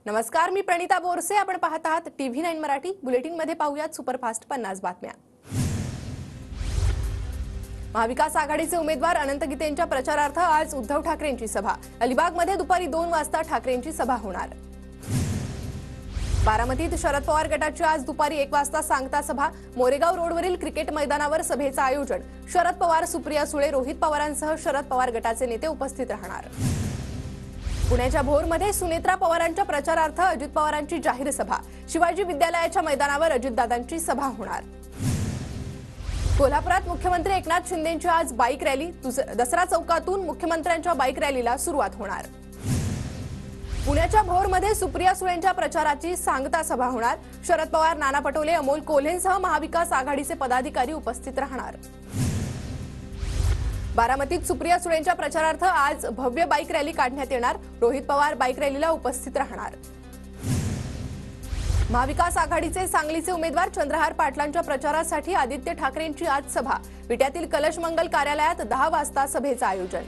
नमस्कार, मी प्रणिता बोरसे. आपण पाहत आहात TV9 मराठी. बुलेटिन मध्ये पाहूयात सुपरफास्ट 50 बातम्या. महाविकास आघाडीचे उमेदवार अनंत गीतेंच्या प्रचारार्थ आज उद्धव ठाकरेंची सभा. अलिबागमध्ये दुपारी 2 वाजता ठाकरेंची सभा होणार. बारामतीत शरद पवार गटाची आज दुपारी 1 वाजता सांगता सभा. मोरेगाव रोडवरील क्रिकेट मैदानावर सभेचं आयोजन. शरद पवार, सुप्रिया सुळे, रोहित पवारांसह शरद पवार गटाचे नेते उपस्थित राहणार. पुण्याच्या भोरमध्ये सुनेत्रा पवारांच्या प्रचारार्थ अजित पवारांची जाहीर सभा. शिवाजी विद्यालयाच्या मैदानावर अजितदादांची सभा होणार. कोल्हापुरात मुख्यमंत्री एकनाथ शिंदेंची आज बाईक रॅली. दसरा चौकातून मुख्यमंत्र्यांच्या बाईक रॅलीला सुरुवात होणार. पुण्याच्या भोरमध्ये सुप्रिया सुळेंच्या प्रचाराची सांगता सभा होणार. शरद पवार, नाना पटोले, अमोल कोल्हेंसह महाविकास आघाडीचे पदाधिकारी उपस्थित राहणार. बारामतीत सुप्रिया सुळेंच्या प्रचारार्थ आज भव्य बाईक रॅली काढण्यात येणार. रोहित पवार बाईक रॅलीला उपस्थित राहणार. महाविकास आघाडीचे सांगलीचे उमेदवार चंद्रहार पाटलांच्या प्रचारासाठी आदित्य ठाकरेंची आज सभा. विट्यातील कलश मंगल कार्यालयात 10 वाजता सभेचं आयोजन.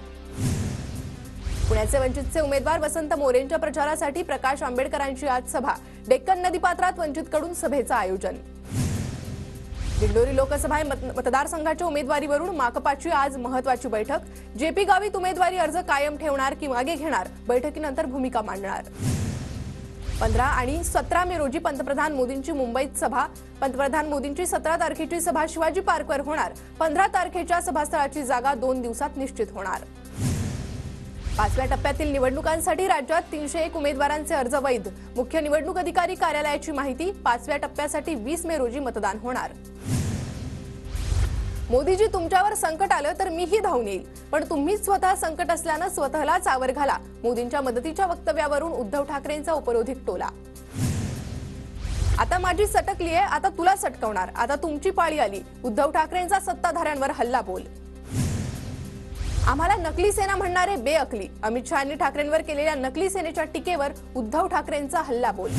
पुण्याचे वंचितचे उमेदवार वसंत मोरेंच्या प्रचारासाठी प्रकाश आंबेडकरांची आज सभा. डेक्कन नदीपात्रात वंचितकडून सभेचं आयोजन. दिंडोरी लोकसभा मतदारसंघाच्या उमेदवारीवरून माकपाची आज महत्त्वाची बैठक. जेपी गावित उमेदवारी अर्ज कायम ठेवणार की मागे घेणार, बैठकीनंतर भूमिका मांडणार. 15 आणि 17 मे रोजी पंतप्रधान मोदींची मुंबईत सभा. पंतप्रधान मोदींची 17 तारखेची सभा शिवाजी पार्कवर होणार. 15 तारखेच्या सभास्थळाची जागा 2 दिवसात निश्चित होणार. 5व्या टप्प्यातील निवडणुकांसाठी राज्यात 301 उमेदवारांचे अर्ज वैध. मुख्य निवडणूक अधिकारी कार्यालयाची माहिती. 5व्या टप्प्यासाठी 20 मे रोजी मतदान होणार. मोदीजी, तुमच्यावर संकट आलं तर मीही धावून येईल, पण तुम्हीच स्वतः संकट असल्यानं स्वतःलाच आवर घाला. मोदींच्या मदतीच्या वक्तव्यावरून उद्धव ठाकरेंचा उपरोधिक टोला. आता माझी सटकलीये, आता तुला सटकवणार. आता तुमची पाळी आली. उद्धव ठाकरेंचा सत्ताधाऱ्यांवर हल्ला बोल. आम्हाला नकली सेना म्हणणारे बेअकली. अमित शहांनी ठाकरेंवर केलेल्या नकली सेनेच्या टीकेवर उद्धव ठाकरेंचा हल्ला बोल.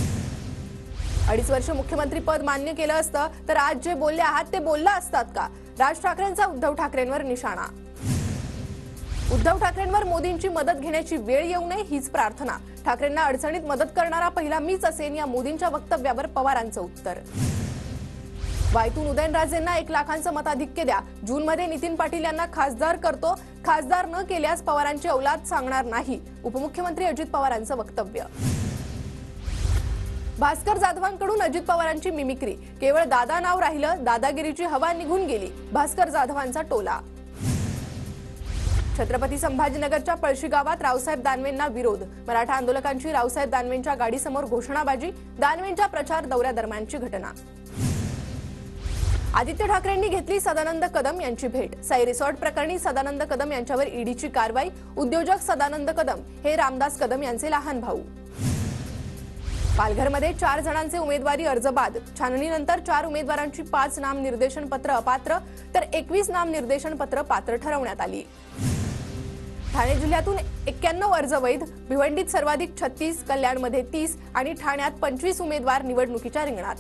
2.5 वर्ष मुख्यमंत्री पद मान्य केलं असतं तर आज जे बोलले आहात ते बोलला असतात का? राज ठाकरेंचा उद्धव ठाकरेंवर निशाणा. उद्धव ठाकरेंवर मोदींची मदत घेण्याची वेळ येऊ नये हीच प्रार्थना. ठाकरेंना अडचणीत मदत करणारा पहिला मीच असेन या मोदींच्या वक्तव्यावर पवारांचं उत्तर. वायतून उदयनराजेंना 1 लाखांचं मताधिक्य द्या. जूनमध्ये नितीन पाटील यांना खासदार करतो. खासदार न केल्यास पवारांची औलाद सांगणार नाही. उपमुख्यमंत्री अजित पवारांचं वक्तव्य. भास्कर जाधवांकडून अजित पवारांची मिमिक्री. केवळ दादा नाव राहिलं, दादागिरीची हवा निघून गेली. भास्कर जाधवांचा टोला. छत्रपती संभाजीनगरच्या पळशी गावात रावसाहेब दानवेंना विरोध. मराठा आंदोलकांची रावसाहेब दानवेंच्या गाडीसमोर घोषणाबाजी. दानवेंच्या प्रचार दौऱ्यादरम्यानची घटना. आदित्य ठाकरेंनी घेतली सदानंद कदम यांची भेट. साई रिसॉर्ट प्रकरणी सदानंद कदम यांच्यावर ईडीची कारवाई. उद्योजक सदानंद कदम हे रामदास कदम यांचे लहान भाऊ. पालघरमध्ये 4 जणांचे उमेदवारी अर्ज बाद. छाननीनंतर 4 उमेदवारांची 5 नामनिर्देशन पत्र अपात्र तर 21 नामनिर्देशन पत्र पात्र ठरवण्यात आली. ठाणे जिल्ह्यातून 91 अर्ज वैध. भिवंडीत सर्वाधिक 36, कल्याणमध्ये 30 आणि ठाण्यात 25 उमेदवार निवडणुकीच्या रिंगणात.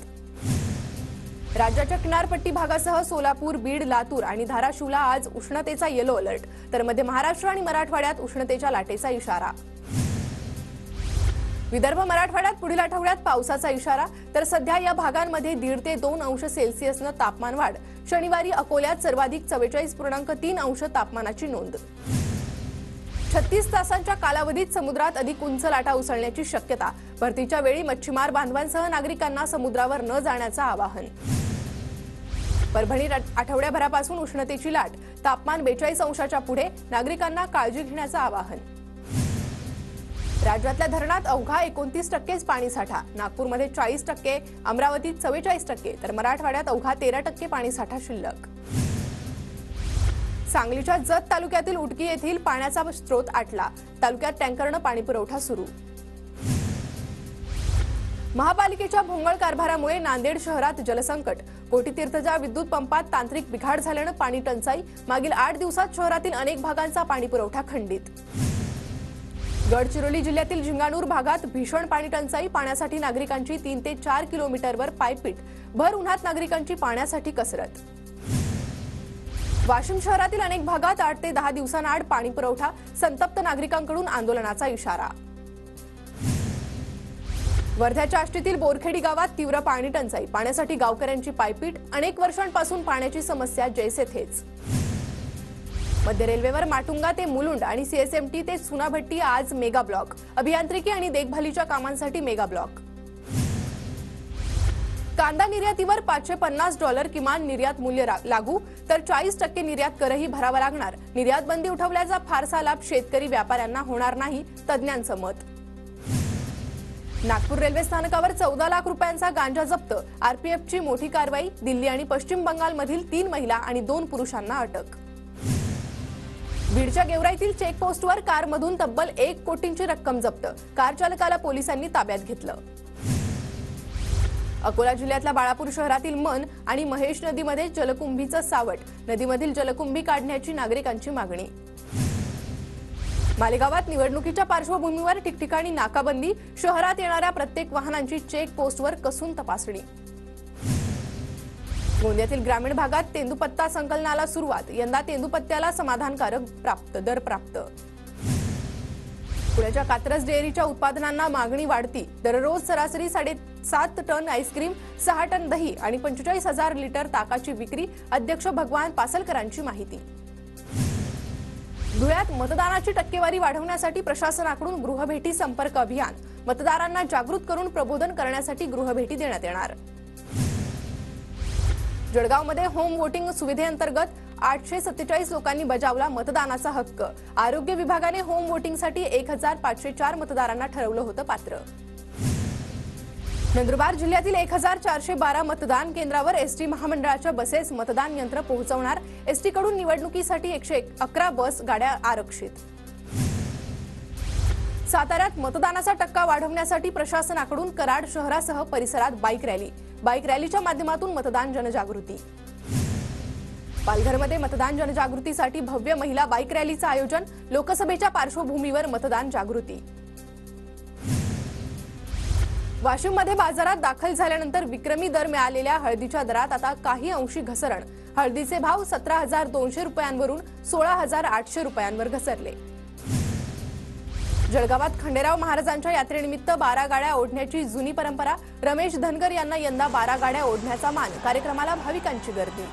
राज्याच्या किनारपट्टी भागासह सोलापूर, बीड, लातूर आणि धाराशिवला आज उष्णतेचा येलो अलर्ट तर मध्य महाराष्ट्र आणि मराठवाड्यात उष्णतेच्या लाटेचा इशारा. विदर्भ, मराठवाड्यात पुढील आठवड्यात पावसाचा इशारा तर सध्या या भागांमध्ये 1.5 ते 2 अंश सेल्सिअसनं तापमान वाढ. शनिवारी अकोल्यात सर्वाधिक 44.3 अंश तापमानाची नोंद. 36 तासांच्या कालावधीत समुद्रात अधिक उंच लाटा उसळण्याची शक्यता. भरतीच्या वेळी मच्छीमार बांधवांसह नागरिकांना समुद्रावर न जाण्याचं आवाहन. परभणीत आठवड्याभरापासून उष्णतेची लाट. तापमान 42 अंशाच्या पुढे. नागरिकांना काळजी घेण्याचं आवाहन. राज्यातल्या धरणात अवघा 29% पाणीसाठा. नागपूरमध्ये 40%, अमरावतीत 44% तर मराठवाड्यात अवघा 13% पाणीसाठा शिल्लक. सांगलीच्या जत तालुक्यातील उटकी येथील पाण्याचा स्रोत आटला. तालुक्यात टँकरनं पाणीपुरवठा सुरू. महापालिकेच्या भोंगळ कारभारामुळे नांदेड शहरात जलसंकट. कोटीतीर्थच्या विद्युत पंपात तांत्रिक बिघाड झाल्यानं पाणी टंचाई. मागील 8 दिवसात शहरातील अनेक भागांचा पाणीपुरवठा खंडित. गडचिरोली जिल्ह्यातील झिंगाणूर भागात भीषण पाणी टंचाई. पाण्यासाठी नागरिकांची 3 ते 4 किलोमीटरवर पायपीट. भर उन्हात नागरिकांची पाण्यासाठी कसरत. वाशिम शहरातील अनेक भागात 8 ते 10 दिवसांआड पाणी पुरवठा. संतप्त नागरिकांकडून आंदोलनाचा इशारा. वर्ध्याच्या आष्टीतील बोरखेडी गावात तीव्र पाणी टंचाई, पाण्यासाठी गावकऱ्यांची पायपीट, अनेक वर्षांपासून पाण्याची समस्या जैसे थेच. मध्य रेल्वेवर माटुंगा ते मुलुंड आणि सीएसएमटी ते चुनाभट्टी आज मेगा ब्लॉक, अभियांत्रिकी आणि देखभालीच्या कामांसाठी मेगा ब्लॉक. कांदा निर्यातीवर $550 किमान निर्यात मूल्य लागू, तर 40% निर्यात करही भरावा लागणार. निर्यात बंदी उठवल्याचा फारसा लाभ शेतकरी व्यापाऱ्यांना होणार नाही, तज्ज्ञांचं मत. नागपूर रेल्वे स्थानकावर 14 लाख रुपयांचा गांजा जप्त, आरपीएफची मोठी कारवाई. दिल्ली आणि पश्चिम बंगालमधील 3 महिला आणि 2 पुरुषांना अटक. बीडच्या गेवराईतील चेकपोस्टवर कारमधून तब्बल 1 कोटींची रक्कम जप्त, कार चालकाला पोलिसांनी ताब्यात घेतलं. अकोला जिल्ह्यातल्या बाळापूर शहरातील मन आणि महेश नदीमध्ये जलकुंभीचं सावट, नदीमधील जलकुंभी काढण्याची नागरिकांची मागणी. मालेगावात निवडणुकीच्या पार्श्वभूमीवर ठिकठिकाणी नाकाबंदी, शहरात येणाऱ्या प्रत्येक वाहनांची चेक पोस्टवर कसून तपासणी. गोंदियातील ग्रामीण भागात तेंदूपत्ता संकलनाला सुरुवात, यंदा तेंदूपत्त्याला समाधानकारक दर प्राप्त. पुण्याच्या कात्रज डेअरीच्या उत्पादनांना मागणी वाढती, दररोज सरासरी 7.5 टन आईस्क्रीम, 6 टन दही आणि 45,000 लिटर ताकाची विक्री. अध्यक्ष भगवान पासलकरांची माहिती. धुळ्यात मतदानाची टक्केवारी वाढवण्यासाठी प्रशासनाकडून गृहभेटी संपर्क अभियान, मतदारांना जागृत करून प्रबोधन करण्यासाठी गृहभेटी देण्यात येणार. जळगावमध्ये होम वोटिंग सुविधेअंतर्गत 847 लोकांनी बजावला मतदानाचा हक्क. आरोग्य विभागाने होम वोटिंगसाठी 1504 मतदारांना ठरवलं होतं पात्र. नंदुरबार जिल्ह्यातील 1412 मतदान केंद्रावर एसटी महामंडळाच्या बसेस मतदान यंत्र पोहोचवणार. एसटीकडून निवडणुकीसाठी 111 बस गाड्या आरक्षित. साताऱ्यात मतदानाचा टक्का वाढवण्यासाठी प्रशासनाकडून कराड शहरासह परिसरात बाईक रॅली, बाईक रॅलीच्या माध्यमातून मतदान जनजागृती. पालघरमध्ये मतदान जनजागृतीसाठी भव्य महिला बाईक रॅलीचं आयोजन, लोकसभेच्या पार्श्वभूमीवर मतदान जागृती. वाशिममध्ये बाजारात दाखल झाल्यानंतर विक्रमी दर मिळालेल्या हळदीच्या दरात आता काही अंशी घसरण. हळदीचे भाव 17,200 रुपयांवरून 16,800 रुपयांवर घसरले. जळगावात खंडेराव महाराजांच्या यात्रेनिमित्त 12 गाड्या ओढण्याची जुनी परंपरा. रमेश धनगर यांना यंदा 12 गाड्या ओढण्याचा मान, कार्यक्रमाला भाविकांची गर्दी.